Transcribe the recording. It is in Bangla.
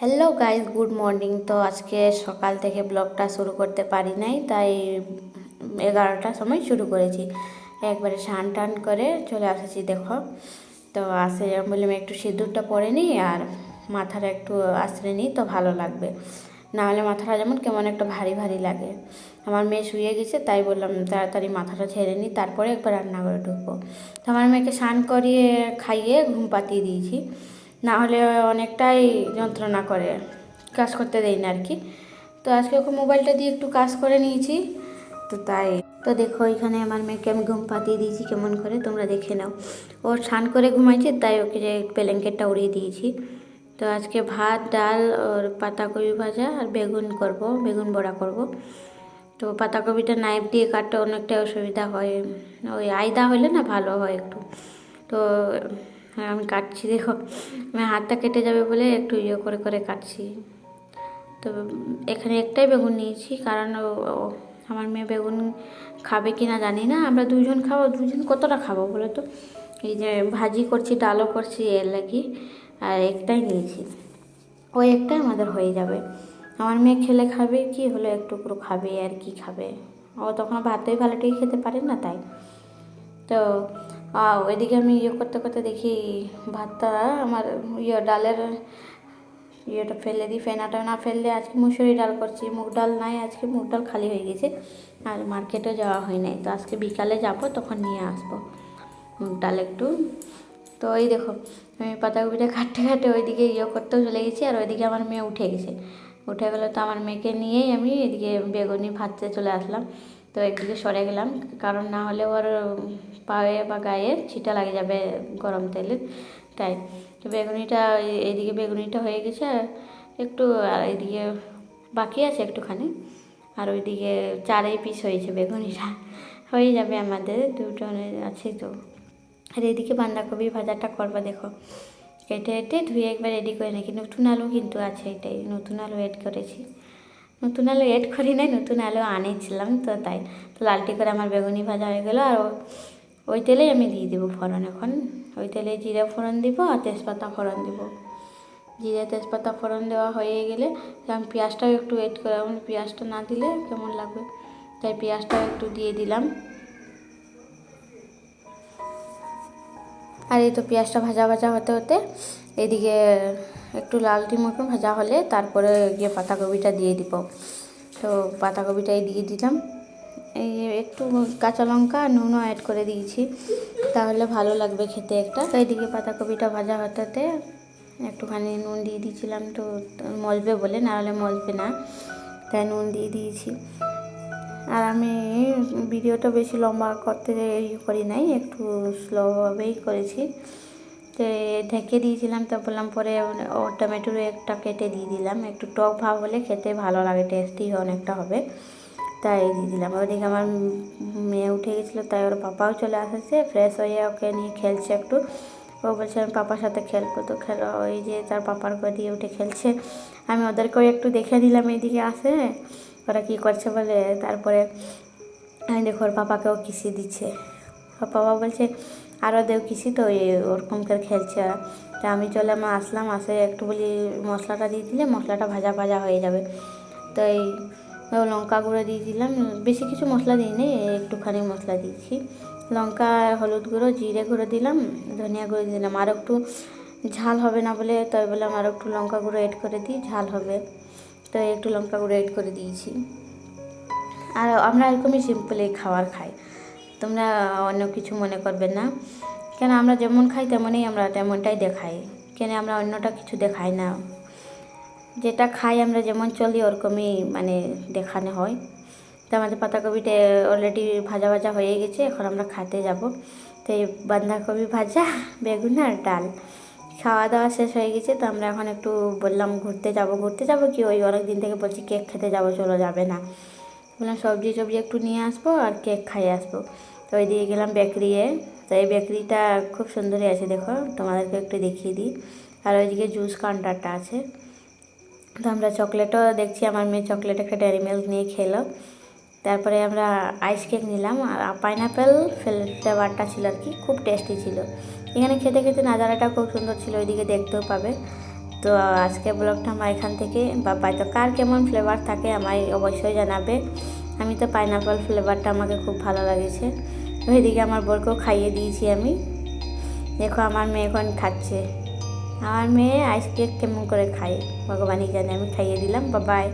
Hello guys, good morning. তো আজকে সকাল থেকে ব্লগটা শুরু করতে পারি নাই, তাই 11টার সময় শুরু করেছি। একবারে স্নান টান করে চলে এসেছি। দেখো, তো আসে বললাম একটু সিঁদুরটা পরে নিই আর মাথাটা একটু আঁচড়ে নিই, তো ভালো লাগবে। না হলে মাথাটা যেমন কেমন একটা ভারী ভারী লাগে। আমার মেয়ে শুয়ে গেছে, তাই বললাম তাড়াতাড়ি মাথাটা ঝেড়ে নিই, তারপরে একবার রান্নাঘরে ঢুকবো। তো আমার মেয়েকে স্নান করিয়ে খাইয়ে ঘুম পাতিয়ে দিয়েছি, না হলে অনেকটাই যন্ত্রণা করে, কাজ করতে দেয় না আর কি। তো আজকে ওকে মোবাইলটা দিয়ে একটু কাজ করে নিয়েছি, তো তাই। তো দেখো, এখানে আমার মেয়েকে আমি ঘুম পাতিয়ে দিয়েছি কেমন করে, তোমরা দেখে নাও। ও স্নান করে ঘুমাইছে, তাই ওকে যে ব্ল্যাঙ্কেটটা উড়িয়ে দিয়েছি। তো আজকে ভাত, ডাল আর পাতাকপি ভাজা আর বেগুন করব, বেগুন বড়া করব। তো পাতাকপিটা নাইফ দিয়ে কাটতে অনেকটা অসুবিধা হয়, ওই আয়দা হলে না ভালো হয় একটু। তো আমি কাটছি, দেখো আমি হাতটা কেটে যাবে বলে একটু ইয়ে করে করে কাটছি। তো এখানে একটাই বেগুন নিয়েছি, কারণ আমার মেয়ে বেগুন খাবে কি না জানি না। আমরা দুজন খাবো, দুজন কতটা খাবো বলো তো। এই যে ভাজি করছি, ডালও করছি, এর লাগি আর একটাই নিয়েছি। ওই একটাই আমাদের হয়ে যাবে। আমার মেয়ে খেলে খাবে, কি হলো একটু পুরো খাবে আর কি খাবে। ও তখন ভাতই ভালোটাই খেতে পারে না, তাই। তো ওইদিকে আমি ইয়ে করতে করতে দেখি ভাতটা আমার ডালের ইয়েটা ফেলে দিই, ফেনাটা না ফেললে। আজকে মুসুরি ডাল করছি, মুগ ডাল নাই আজকে, মুগ ডাল খালি হয়ে গেছে। আর মার্কেটে যাওয়া হয় নাই, তো আজকে বিকালে যাব, তখন নিয়ে আসবো মুগ ডাল একটু। তো ওই দেখো, আমি পাতাকপিটা কাটতে কাটতে ওইদিকে ইয়ে করতেও চলে গেছি, আর ওইদিকে আমার মেয়ে উঠে গেছে। উঠে গেলো, তো আমার মেয়েকে নিয়েই আমি এদিকে বেগুনি ভাজতে চলে আসলাম। তো একদিকে সরে গেলাম, কারণ না হলে ওর পায়ে বা গায়ে ছিটা লাগে যাবে গরম তেলের, তাই। তো বেগুনিটা এইদিকে বেগুনিটা হয়ে গেছে একটু, আর এইদিকে বাকি আছে একটুখানি। আর ওইদিকে 4 পিস হয়েছে বেগুনিটা, হয়ে যাবে আমাদের, দুটো আছে তো। আর এদিকে বাঁধাকপি ভাজাটা করবো, দেখো কেটে কেটে ধুয়ে একবার রেডি করে নাকি। নতুন আলু কিন্তু আছে, এটাই নতুন আলু এড করেছি। নতুন আলু এড করি নাই, নতুন আলু আনিয়েছিলাম, তো তাই। তো লালটি করে আমার বেগুনি ভাজা হয়ে গেলো, আর ওই তেলেই আমি দিয়ে দেবো ফোড়ন। এখন ওই তেলে জিরে ফোড়ন দিব আর তেজপাতা ফোড়ন দিব। জিরে তেজপাতা ফোড়ন দেওয়া হয়ে গেলে আমি পেঁয়াজটাও একটু এড করে, আমি পেঁয়াজটা না দিলে কেমন লাগবে, তাই পেঁয়াজটাও একটু দিয়ে দিলাম। আর এই তো পেঁয়াজটা ভাজা ভাজা হতে হতে এদিকে একটু লালটি মতন ভাজা হলে তারপরে গিয়ে পাতাকপিটা দিয়ে দিব। তো পাতাকপিটাই দিয়ে দিলাম, এই একটু কাঁচা লঙ্কা আর নুনও অ্যাড করে দিয়েছি, তাহলে ভালো লাগবে খেতে একটা। তো এইদিকে পাতাকপিটা ভাজা হতে হতে একটুখানি নুন দিয়ে দিয়েছিলাম, তো মজবে বলে, না হলে মজবে না, তাই নুন দিয়ে দিয়েছি। আর আমি ভিডিওটা বেশি লম্বা করতে করি নাই, একটু স্লোভাবেই করেছি। তো ঢেকে দিয়েছিলাম, তো বললাম পরে ও টমেটোর একটা কেটে দিয়ে দিলাম, একটু টক ভাব হলে খেতে ভালো লাগে, টেস্টি অনেকটা হবে, তাই দিয়ে দিলাম। ওইদিকে আমার মেয়ে উঠে গেছিলো, তাই ওর পাপাও চলে আসছে, ফ্রেশ হয়ে ওকে নিয়ে খেলছে একটু। ও বলছে আমি পাপার সাথে খেলবো, তো খেলো, ওই যে তার পাপার করে দিয়ে উঠে খেলছে। আমি ওদেরকেও একটু দেখে দিলাম এইদিকে আসে ওরা কী করছে বলে। তারপরে আমি দেখো ওর পাপাকেও কিসি দিচ্ছে, ওর পাপা বলছে আরও দেও কিসি, তো ওরকম করে খেলছে ওরা। তো আমি চলে আসলাম, আসে একটু বলি মশলাটা দিয়ে দিলে মশলাটা ভাজা ভাজা হয়ে যাবে। তো এই লঙ্কা গুঁড়ো দিয়ে দিলাম, বেশি কিছু মশলা দিইনি, একটুখানি মশলা দিয়েছি। লঙ্কা, হলুদ গুঁড়ো, জিরে গুঁড়ো দিলাম, ধনিয়া গুঁড়ো দিলাম। আর একটু ঝাল হবে না বলে, তাই বললাম আর একটু লঙ্কা গুঁড়ো এড করে দিই, ঝাল হবে, তো একটু লঙ্কা গুঁড়ো এড করে দিয়েছি। আর আমরা এরকমই সিম্পলি খাবার খাই, তোমরা অন্য কিছু মনে করবে না, কেন আমরা যেমন খাই তেমনই আমরা তেমনটাই দেখাই, কেন আমরা অন্যটা কিছু দেখাই না, যেটা খাই আমরা যেমন চলি ওরকমই মানে দেখানো হয়। তো আমাদের পাতাকপিটা অলরেডি ভাজা ভাজা হয়ে গেছে, এখন আমরা খেতে যাব। তো এই বাঁধাকপি ভাজা, বেগুন আর ডাল খাওয়া দাওয়া শেষ হয়ে গেছে। তো আমরা এখন একটু বললাম ঘুরতে যাব কি, ওই অনেক দিন থেকে বলছি কেক খেতে যাব, চলো যাবে না, বললাম সবজি একটু নিয়ে আসবো আর কেক খাইয়ে আসবো। তো ওই দিয়ে গেলাম বেকারিয়ে। তো এই বেকারিটা খুব সুন্দরই আছে, দেখো তোমাদেরকে একটু দেখিয়ে দিই। আর ওইদিকে জুস কাউন্টারটা আছে। তো আমরা চকলেটও দেখছি, আমার মেয়ে চকলেট একটা ডেয়ারি মিল্ক নিয়ে খেলো। তারপরে আমরা আইস কেক নিলাম, আর পাইনাপেল ফ্লেভারটা ছিল আর কি, খুব টেস্টি ছিল। এখানে খেতে খেতে নাজারাটা খুব সুন্দর ছিল, ওইদিকে দেখতেও পাবে। তো আজকে ব্লগটা আমার এখান থেকে বাবাই। তো কার কেমন ফ্লেভার থাকে আমায় অবশ্যই জানাবে। আমি তো পাইনাপল ফ্লেভারটা আমাকে খুব ভালো লাগেছে। তো এদিকে আমার বরকেও খাইয়ে দিয়েছি আমি। দেখো আমার মেয়ে এখন খাচ্ছে। আমার মেয়ে আইসকেক কেমন করে খায় ভগবানই জানে। আমি খাইয়ে দিলাম। বাবাই।